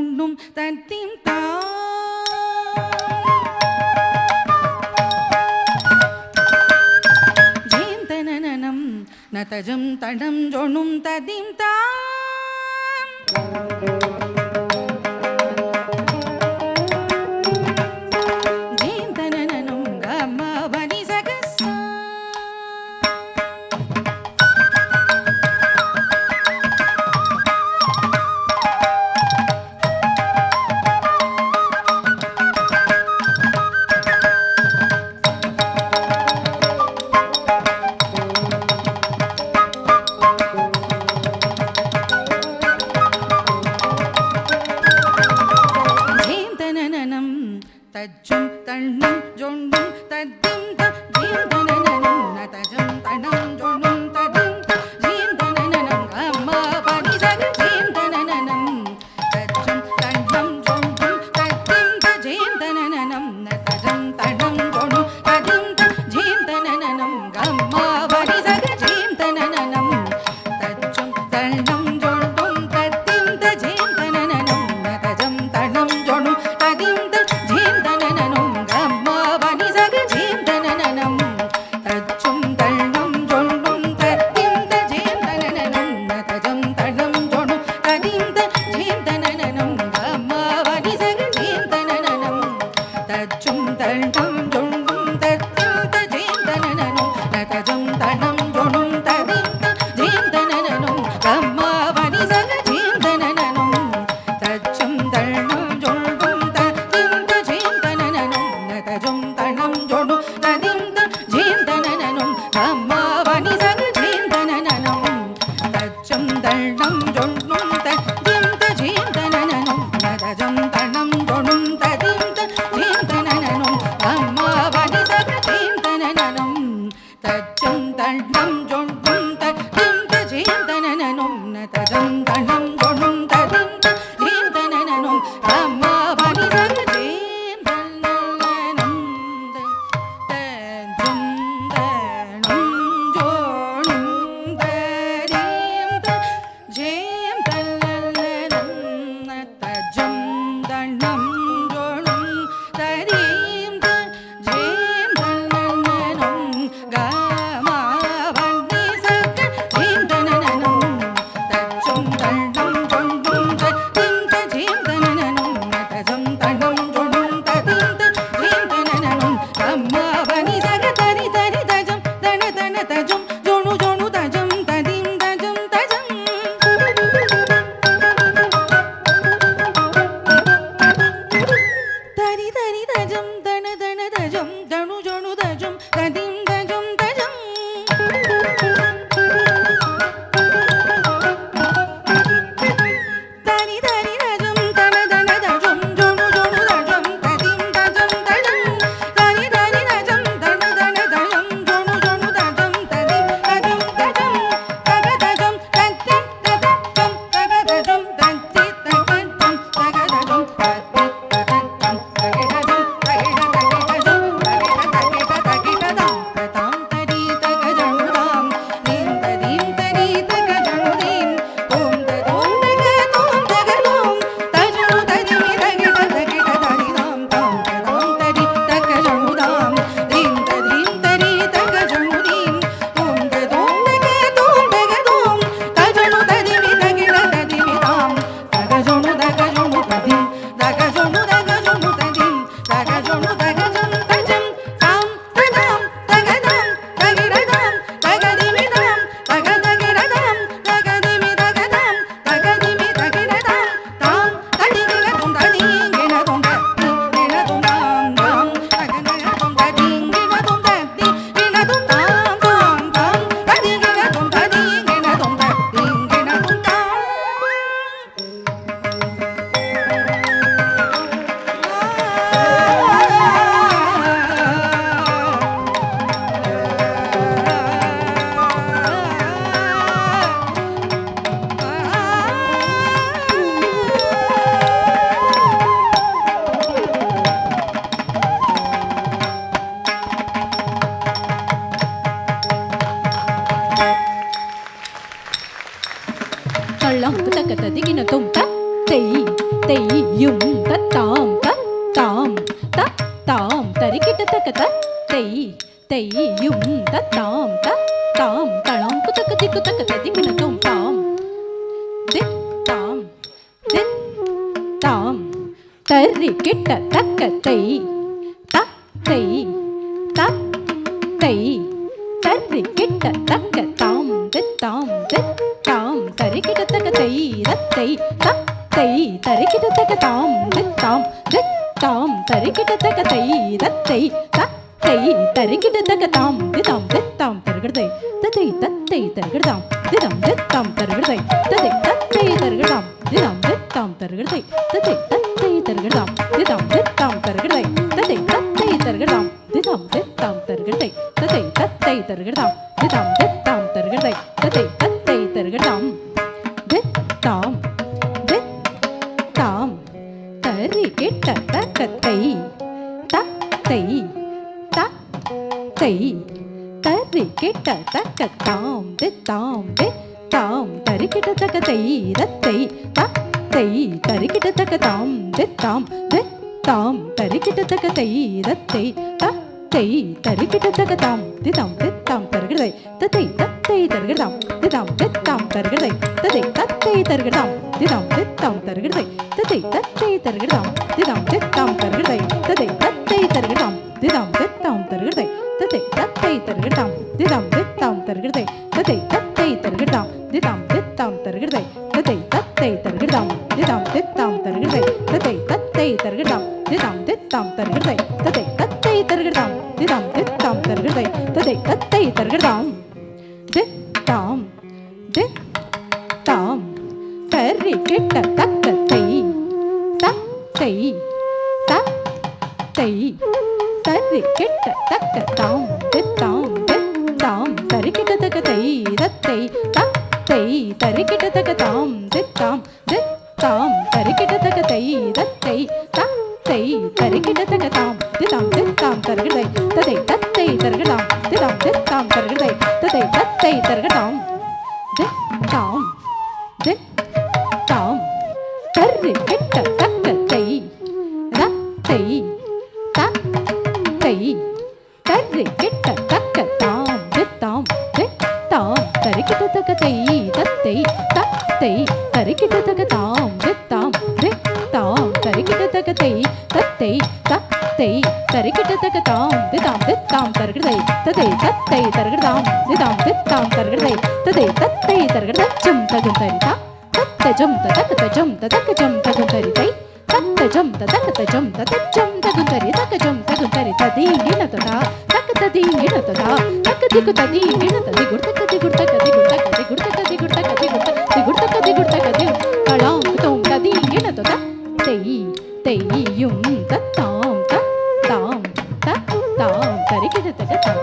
ஜொண்ணும் தத்திம் தா ஜேந்தனனம் நதஜம் தடம் ஜொண்ணும் ததிம் தா தஜ்ஜம் தண்ணம் ஜொண்ணும் தத்திம் த ஜீந்தனனம் நதஜம் தணம் ஜொண்ணும் ததிம் ஜீந்தனனம் அம்மா பனிசக ஜீந்தனனம் தஜ்ஜம் தண்ணம் ஜொண்ணும் தத்திம் த ஜீந்தனனம் நதஜம் தணம் ஜொண்ணும் ததிம் த ஜீந்தனனம் அம்மா பனிசக ஜீந்தனனம் தஜ்ஜம் தண்ணம் ஜொண்ணும் தத்திம் த ஜீந்தனனம் நதஜம் தணம் ஜொண்ணும் ததிம் த தெய்யும் தத்தாம் தத்தாம் தத்தாம் தரிக்கிட்ட தக்க தை தெய்யும் தத்தாம் தத்தாம் தளாம் குத்தக்க திக்கு தக்க திக்கிணத்தும் தாம் தித்தாம் தித்தாம் தரிக்கிட்ட தக்க தை தை தை தரிக்கிட்ட தக்க தாம் தித்தாம் தித்தாம் தரிக்கிட்ட தக்க தை ரத்தை தை தரிக்கிட்ட தக்க தாம் தித்தாம் தித்தாம் தரிக்கிட்ட தக்க தை ரத்தை தை தரிக்கிட்ட தக்க தாம் திதாம் தித்தாம் தருகிறதை தத்தை தத்தை தருகிறதாம் திதாம் தித்தாம் தருகிறதை தத்தை தத்தை தருகிறதாம் திதாம் தித்தாம் தருகிறதை தத்தை தத்தை தருகிறதாம் திதாம் தித்தாம் தருகிறதை தத்தை தத்தை தருகிறதாம் திதாம் தித்தாம் தருகிறதை தத்தை தத்தை தருகிறதாம் திதாம் தித்தாம் தருகிறதை தத்தை தத்தை தருகிறதாம் தித்தாம் தித்தாம் தரிக்கிட்ட தக்கத்தை தத்தை தத்தை தரிக்கிட்ட தக்கத்தாம் தித்தாம் தித்தாம் தரிக்கிட்ட தக்கத்தை ரத்தை தத்தை தரிக்கிட்ட தக்கத்தாம் தித்தாம் தித்தாம் தரிக்கிட்ட தக்கத்தை ரத்தை தத்தை தரிக்கிட்ட தக்கத்தாம் திதாம் தித்தாம் தருகிறதை தத்தை தத்தை தருகிறதாம் திதாம் தித்தாம் தருகிறதை தத்தை தத்தை தருகிறதாம் திதாம் தித்தாம் தருகிறதை தத்தை தத்தை தருகிறதாம் திதாம் தித்தாம் தருகிறதை தத்தை தத்தை தருகிறதாம் திதாம் தித்தாம் தருகிறதை தத்தை தத்தை தருகிறதாம் திதாம் தித்தாம் தருகிறதை தத்தை தத்தை தருகிறதாம் திதாம் தித்தாம் தருகிறதை தத்தை தத்தை தருகிறதாம் திதாம் தித்தாம் தருகிறதை தத்தை தத்தை தருகிறதாம் திதாம் தித்தாம் தருகிறதை தத்தை தத்தை தருகிறதாம் திதாம் தித்தாம் தருகிறதை தத்தை தத்தை தருகிறதாம் தித்தாம் தித்தாம் தரிக்கிட்ட தக்கத்தை தத்தை தத்தை தரிக்கிட்ட தக்கத்தாம் தித்தாம் தித்தாம் தரிக்கிட்ட தக்கத்தை ரத்தை தத்தை தரிக்கிட்ட தக்கத்தாம் தித்தாம் தித்தாம் தரிக்கிட்ட தக்கத்தை ரத்தை தத்தை தரிக்கிட்ட தக்கத்தாம் திதாம் தித்தாம் தருகிறதை தத்தை தத்தை தருகிறதாம் திதாம் தித்தாம் தருகிறதை தத்தை தத்தை தருகிறதாம் தித்தாம் தித்தாம் தரிக்கிட்ட தக்கத்தை ரத்தை தத்தை தரிக்கிட்ட தக்கத்தாம் தித்தாம் தித்தாம் தரிக்கிட்ட தக்கத்தை தத்தை தத்தை தரிக்கிட்ட தக்கத்தாம் தித்தாம் தித்தாம் தரிக்கிட்ட தக்கத்தை தத்தை தத்தை தரிக்கிட்ட தக்கத்தாம் திதாம் தித்தாம் தருகிறதை தத்தை தத்தை தருகிறதாம் திதாம் தித்தாம் தருகிறதை தத்தை தத்தை தருகிறத ஜம் தகும் தரிதா தத்தஜம் ததக்கதஜம் ததக்கஜம் தகும் தரிதை தத்தஜம் ததக்கதஜம் ததஜம் தகும் தரி தக்கஜம் தகும் தரி ததீங்கின ததா தக்கதீங்கின ததா தக்கதிகு ததீங்கின ததி குர்தகதி குர்தகதி குர்தகதி குர்தகதி குர்தகதி குர்தகதி குர்தகதி குர்தகதி களாம் தோம் ததீங்கின ததா தெய்யும் தத்தாம் தத்தாம் தத்தாம் தரிக்கிட தகதாம்